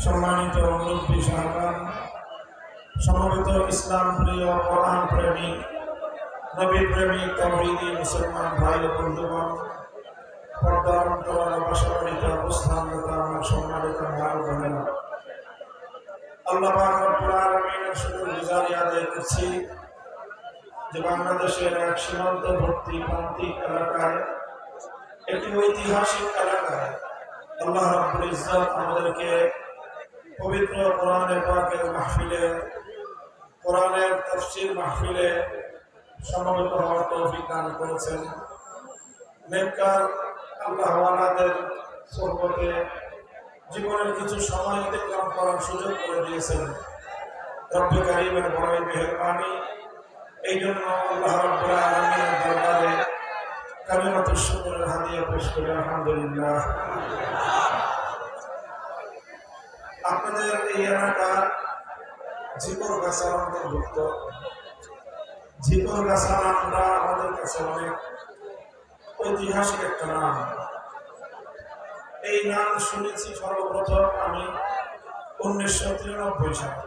সম্মানিত মুরব্বী সাহাবান, সমবেত ইসলাম প্রিয় কোরআন প্রেমিক নবী প্রেমিক তাওহীদি মুসলমান ভাই ও বন্ধুগণ, পর্দার অন্তরাল বাসাবাড়িতে অবস্থানরত আমার সম্মানিত ভাই ও বোনেরা, আল্লাহ পাক রব্বুল আলামিনের শুকরগুজারি আদায় করছি যে বাংলাদেশের এক সীমান্তবর্তী প্রান্তিক এলাকায়, একটি ঐতিহাসিক এলাকায় আল্লাহ রাব্বুল ইজ্জত আমাদেরকে পবিত্র কোরআনের পাকের মাহফিলে, কোরআনের তাফসীর মাহফিলে সমবেত হওয়ার তৌফিক দান করেছেন। নেককার আল্লাহ ওয়ালাদের সোহবতে জীবনের কিছু সময় অতিক্রম করার সুযোগ করে দিয়েছেন। রব্বে কারীমের বড় মেহেরবানি। এই জন্য আল্লাহ রাব্বুল আলামিনের দরবারে কালিমাতুশ শুকরের হাদিয়া পেশ করি আলহামদুলিল্লাহ। আপনাদের এই এলাকা ঝিকরগাছার অন্তর্ভুক্ত। ঝিকরগাছা নামটা আমাদের কাছে অনেক ঐতিহাসিক একটা নাম। এই নাম শুনেছি সর্বপ্রথম আমি 1993 সালে।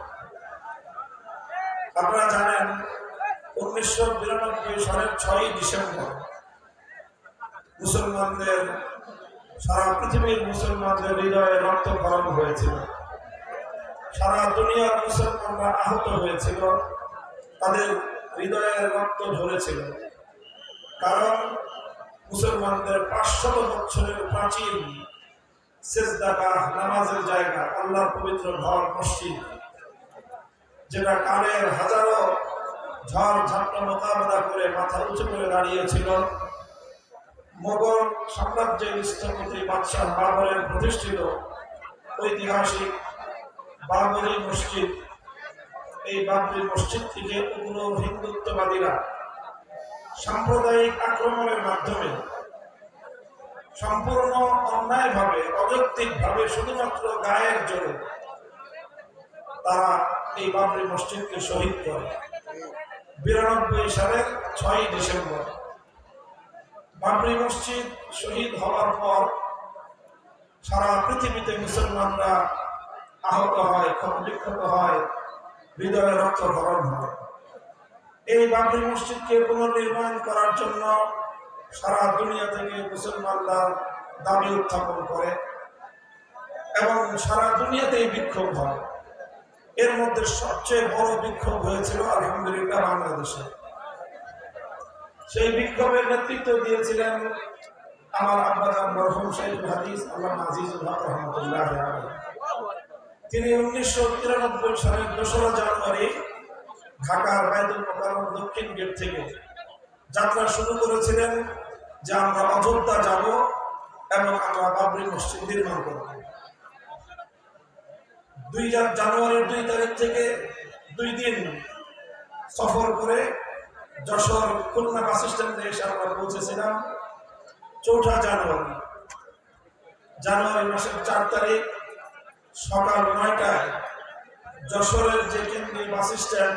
আপনারা জানেন 1992 সালের 6ই ডিসেম্বর মুসলমানদের, সারা পৃথিবীর মুসলমানদের হৃদয়ে রক্তক্ষরণ হয়েছিল। সারা দুনিয়ার মুসলমানরা আহত হয়েছিল, তাদের হৃদয়ে রক্ত ঝরেছিল। কারণ মুসলমানদের 500 বছরের প্রাচীন সিজদাগাহ, নামাজের জায়গা, আল্লাহর পবিত্র ঘর মসজিদ, যেটা কালের হাজারো ঝড় ঝাপটা মোকাবেলা করে মাথা উঁচু করে দাঁড়িয়েছিল, মোগল সাম্রাজ্যের স্থপতি বাদশাহ বাবরের প্রতিষ্ঠিত ঐতিহাসিক বাবরি মসজিদ। এই বাবরি মসজিদ থেকে উগ্র হিন্দুত্ববাদীরা সাম্প্রদায়িক আক্রমণের মাধ্যমে সম্পূর্ণ অন্যায়ভাবে, অযৌক্তিকভাবে, শুধুমাত্র গায়ের জোরে তারা এই বাবরি মসজিদকে শহীদ করে 92 সালের 6ই ডিসেম্বর। বাবরি মসজিদ শহীদ হওয়ার পর সারা পৃথিবীতে মুসলমানরা আহত হয়, ক্ষতবিক্ষত হয়, হৃদয়ে রক্তক্ষরণ হয়। এই বাবরি মসজিদকে পুনর্নির্মাণ করার জন্য সারা দুনিয়া থেকে মুসলমানরা দাবি উত্থাপন করে এবং সারা দুনিয়াতেই বিক্ষোভ হয়। এর মধ্যে সবচেয়ে বড় বিক্ষোভ হয়েছিল আলহামদুলিল্লাহ বাংলাদেশে। সেই বিক্ষোভের নেতৃত্ব দিয়েছিলেন আমার আব্বাজান মরহুম শাইখুল হাদিস আল্লামা আজিজুল হক রহমাতুল্লাহ আলাইহি। তিনি 1993 সালের 2রা জানুয়ারি ঢাকার বায়তুল মোকাররম দক্ষিণ গেট থেকে যাত্রা শুরু করেছিলেন যে আমরা অযোধ্যা যাব এবং আমরা বাবরি মসজিদ নির্মাণ করব। 2 জানুয়ারির 2 তারিখ থেকে 2 দিন সফর করে যশোর খুলনা বাস স্ট্যান্ডে এসে আমরা পৌঁছেছিলাম 4 জানুয়ারি মাসের 4 তারিখ সকাল 9টায় যশোরের যে কেন্দ্রীয় বাস স্ট্যান্ড,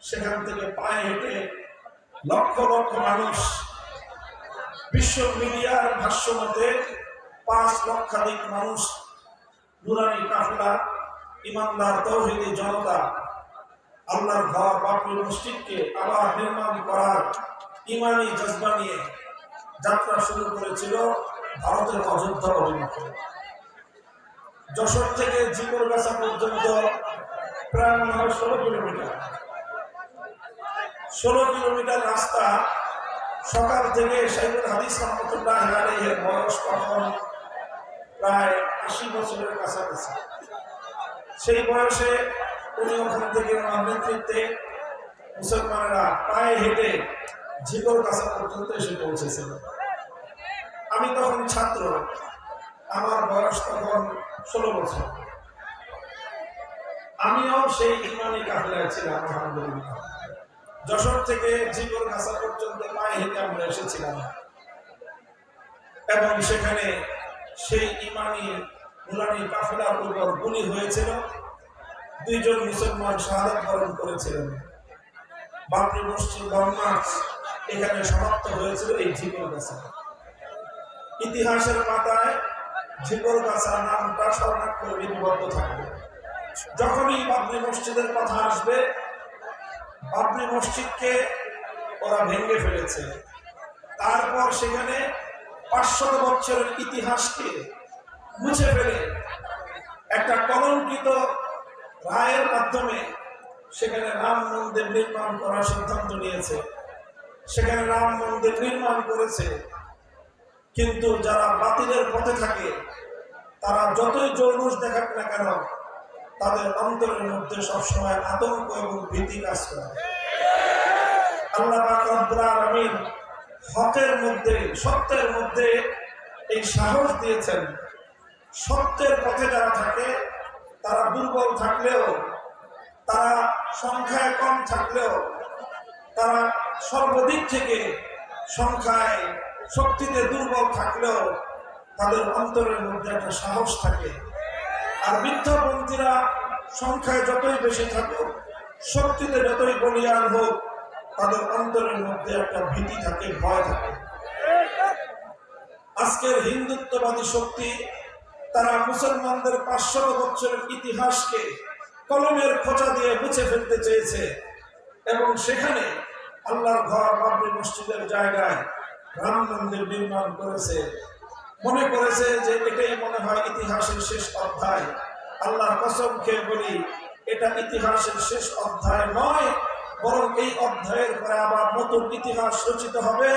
সেখান থেকে পায়ে হেঁটে লক্ষ লক্ষ মানুষ, বিশ্ব মিডিয়ার ভাষ্য মতে 5 লক্ষাধিক মানুষ, নুরানি কাফেলা, ইমানদার তাওহীদি জনতা আল্লাহর ঘর বাবরি মসজিদকে আবার নির্মাণ করার ইমানি জজবা নিয়ে যাত্রা শুরু করেছিল ভারতের অযোধ্যা অভিমুখে। যশোর থেকে ঝিকরগাছা পর্যন্ত প্রায় 16 কিলোমিটার। 16 কিলোমিটার রাস্তা। সকাল থেকে শাইখুল হাদিস রহমাতুল্লাহ আলাইহির বয়স তখন প্রায় 80 বছরের কাছাকাছি। সেই বয়সে উনি ওখান থেকে ওনার নেতৃত্বে মুসলমানেরা পায়ে হেঁটে ঝিকরগাছা পর্যন্ত এসে পৌঁছেছিল। আমি তখন ছাত্র, আমার বয়স তখন 16 বছর। আমিও সেই ইমানি কাফেলায় ছিলাম আলহামদুলিল্লাহ। যশোর থেকে ঝিকরগাছা পর্যন্ত পায়ে হেঁটে আমরা এসেছিলাম এবং সেখানে সেই ইমানি নুরানি কাফেলার উপর গুলি হয়েছিল। 2 জন মুসলমান শাহাদাত বরণ করেছিলেন। বাবরি মসজিদ লং মার্চ এখানে সমাপ্ত হয়েছিল এই ঝিকরগাছা। ইতিহাসের পাতায় ঝিকরগাছা নামটা স্বর্ণাক্ষরে লিপিবদ্ধ থাকবে। যখনই বাবরি মসজিদের কথা আসবে, বাবরি মসজিদকে ওরা ভেঙে ফেলেছে, তারপর সেখানে 500 বছরের ইতিহাসকে মুছে ফেলে একটা কলঙ্কিত রায়ের মাধ্যমে সেখানে রাম মন্দির নির্মাণ করার সিদ্ধান্ত নিয়েছে। সেখানে রাম মন্দির নির্মাণ করেছে, কিন্তু যারা বাতিলের পথে থাকে তারা যতই জৌলুস দেখাক না কেন, তাদের অন্তরের মধ্যে সবসময় আতঙ্ক এবং ভীতি কাজ করে। আল্লাহ পাক রব্বুল আলামিন হকের মধ্যে, সত্যের মধ্যে এই সাহস দিয়েছেন। সত্যের পথে যারা থাকে, তারা দুর্বল থাকলেও, তারা সংখ্যায় কম থাকলেও, তারা সর্বদিক থেকে সংখ্যায় শক্তিতে দুর্বল থাকলেও তাদের অন্তরের মধ্যে একটা সাহস থাকে। আর মিথ্যাপন্থীরা সংখ্যায় যতই বেশি থাকুক, শক্তিতে যতই বলিয়ান হোক, তাদের অন্তরের মধ্যে একটা ভীতি থাকে, ভয় থাকে। আজকের হিন্দুত্ববাদী শক্তি তারা মুসলমানদের 500 বছরের ইতিহাসকে কলমের খোঁচা দিয়ে মুছে ফেলতে চেয়েছে এবং সেখানে আল্লাহর ঘর বাবরি মসজিদের জায়গায় রাম মন্দির নির্মাণ করেছে। মনে করেছে যে এটাই মনে হয় ইতিহাসের শেষ অধ্যায়। আল্লাহর কসম খেয়ে বলি, এটা ইতিহাসের শেষ অধ্যায় নয়, বরং এই অধ্যায়ের পরে আবার নতুন ইতিহাস রচিত হবে।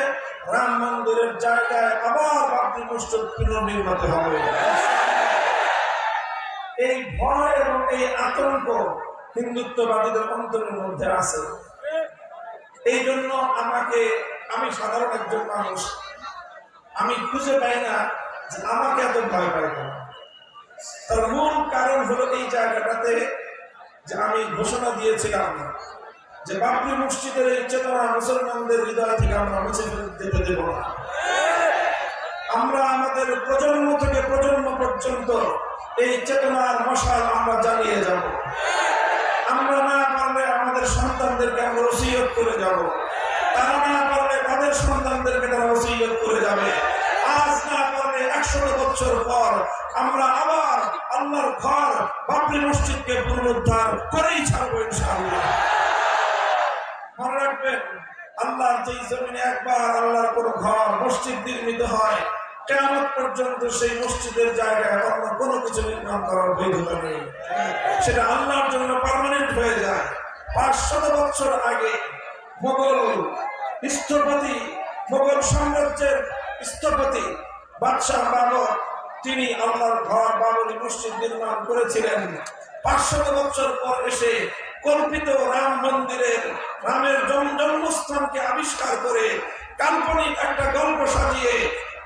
রাম মন্দিরের জায়গায় আবার বাবরি মসজিদ পুনর্নির্মিত হবে। এই ভয় এবং এই আতঙ্ক হিন্দুত্ববাদীদের অন্তরের মধ্যে আছে। এই জন্য আমি সাধারণ একজন মানুষ, আমি খুঁজে পাই না যে আমাকে এত ভয় পাই না। তার মূল কারণ হলো এই জায়গাটাতে যে আমি ঘোষণা দিয়েছিলাম যে বাবরি মসজিদের এই চেতনা মুসলমানদের হৃদয় থেকে আমরা মুছে যেতে দেব না। আমরা আমাদের প্রজন্ম থেকে প্রজন্ম পর্যন্ত এই চেতনার মশাল আমরা জ্বালিয়ে যাব। আমরা না পারলে আমাদের সন্তানদেরকে আমরা ওসিয়ত করে যাব, তারা না পারলে তাদের সন্তানদেরকে তারা ওসিয়ত করে যাবে। আজ না পারলে 100 বছর পর আমরা আবার আল্লাহর ঘর বাবরি মসজিদকে পুনরুদ্ধার করেই ছাড়বো ইনশাআল্লাহ। মনে রাখবেন, আল্লাহর যে জমিনে একবার আল্লাহর কোন ঘর মসজিদ নির্মিত হয়, কিয়ামত পর্যন্ত সেই মসজিদের জায়গায় অন্য কোনো কিছু নির্মাণ করার বৈধতা নেই। সেটা আল্লাহর জন্য পার্মানেন্ট হয়ে যায়। 500 বছর আগে মোগল স্থপতি, মোগল সাম্রাজ্যের স্থপতি বাদশাহ বাবর, তিনি আল্লাহর ঘর বাবরি মসজিদ নির্মাণ করেছিলেন। 500 বছর পর এসে কল্পিত রাম মন্দিরের, রামের জন্মস্থানকে আবিষ্কার করে কাল্পনিক একটা গল্প সাজিয়ে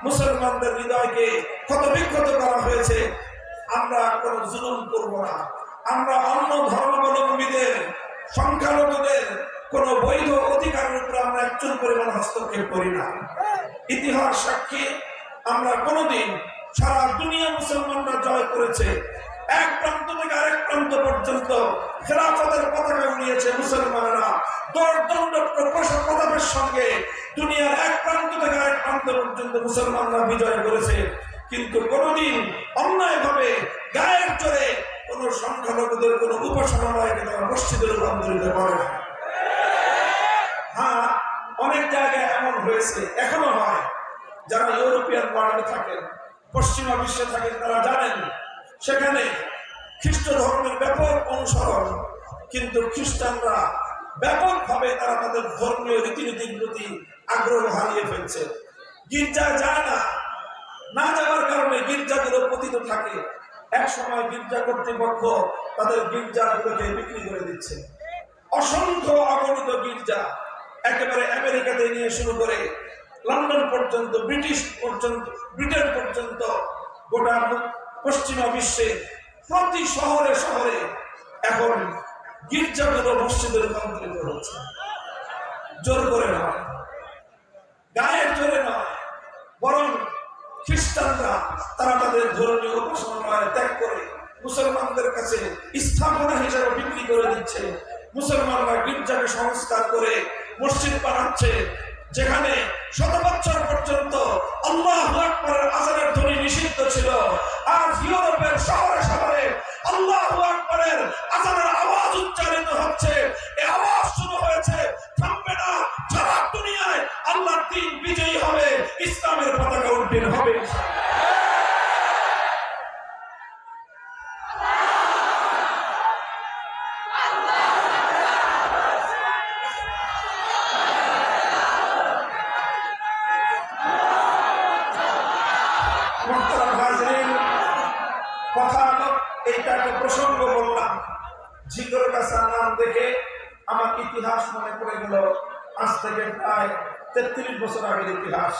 মুসলমানদের হৃদয়কে ক্ষতবিক্ষত করা হয়েছে। আমরা কোনো জুলুম করব না, আমরা অন্য ধর্মাবলম্বীদের, সংখ্যালঘুদের কোনো বৈধ অধিকারের উপরে আমরা একচুল পরিমাণ হস্তক্ষেপ করি না। ইতিহাস সাক্ষী, আমরা কোনোদিন সারা দুনিয়া মুসলমানরা জয় করেছে। এক প্রান্ত থেকে আরেক প্রান্ত পর্যন্ত খেলাফতের পতাকা উড়িয়েছে মুসলমানরা দণ্ডদণ্ড প্রতাপের সঙ্গে। দুনিয়ার এক প্রান্ত থেকে আরেক প্রান্ত পর্যন্ত মুসলমানরা বিজয় করেছে, কিন্তু কোনোদিন অন্যায়ভাবে গায়ের জোরে কোন সংখ্যালঘুদের কোন উপাসনালয়কে তারা মসজিদে রূপান্তরিত করে না। হ্যাঁ, অনেক জায়গায় এমন হয়েছে, এখনো হয়। যারা ইউরোপিয়ান ওয়ার্ল্ডে থাকেন, পশ্চিমা বিশ্বে থাকেন, তারা জানেন সেখানে খ্রিস্ট ধর্মের ব্যাপক অনুসরণ, কিন্তু খ্রিস্টানরা ব্যাপকভাবে তারা তাদের ধর্মীয় রীতিনীতির প্রতি আগ্রহ হারিয়ে ফেলছে। গির্জা যায় না, না যাওয়ার কারণে গির্জাগুলো পতিত থাকে। এক সময় গির্জা কর্তৃপক্ষ তাদের গির্জাগুলোকে বিক্রি করে দিচ্ছে। অসংখ্য অগণিত গির্জা একেবারে আমেরিকাতে নিয়ে শুরু করে লন্ডন পর্যন্ত, ব্রিটেন পর্যন্ত, গোটা পশ্চিমা বিশ্বে প্রতি শহরে শহরে এখন গির্জাগুলো মসজিদে রূপান্তরিত হচ্ছে। জোর করে নয়, গায়ের জোরে নয়, বরং খ্রিস্টানরা তারা তাদের ধর্মীয় উপাসনালয় ত্যাগ করে মুসলমানদের কাছে স্থাপনা হিসেবে বিক্রি করে দিচ্ছে। মুসলমানরা গির্জাকে সংস্কার করে মসজিদ বানাচ্ছে, যেখানে 100 বছর পর্যন্ত আল্লাহু আকবারের আযানের ধ্বনি নিষিদ্ধ ছিল, আজ ইউরোপের শহরে শহরে আল্লাহু আকবারের আযানের আওয়াজ উচ্চারিত হচ্ছে। এই আওয়াজ শুরু হয়েছে, থামবে না। সারা দুনিয়ায় আল্লাহর দ্বীন বিজয়ী হবে, ইসলামের পতাকা উড্ডীন হবে। কথা এইটা একটা প্রসঙ্গ বললাম, জিগরের কাছে নাম দেখে আমার ইতিহাস মনে পড়ে গেল। আজ থেকে প্রায় 33 বছর আগের ইতিহাস।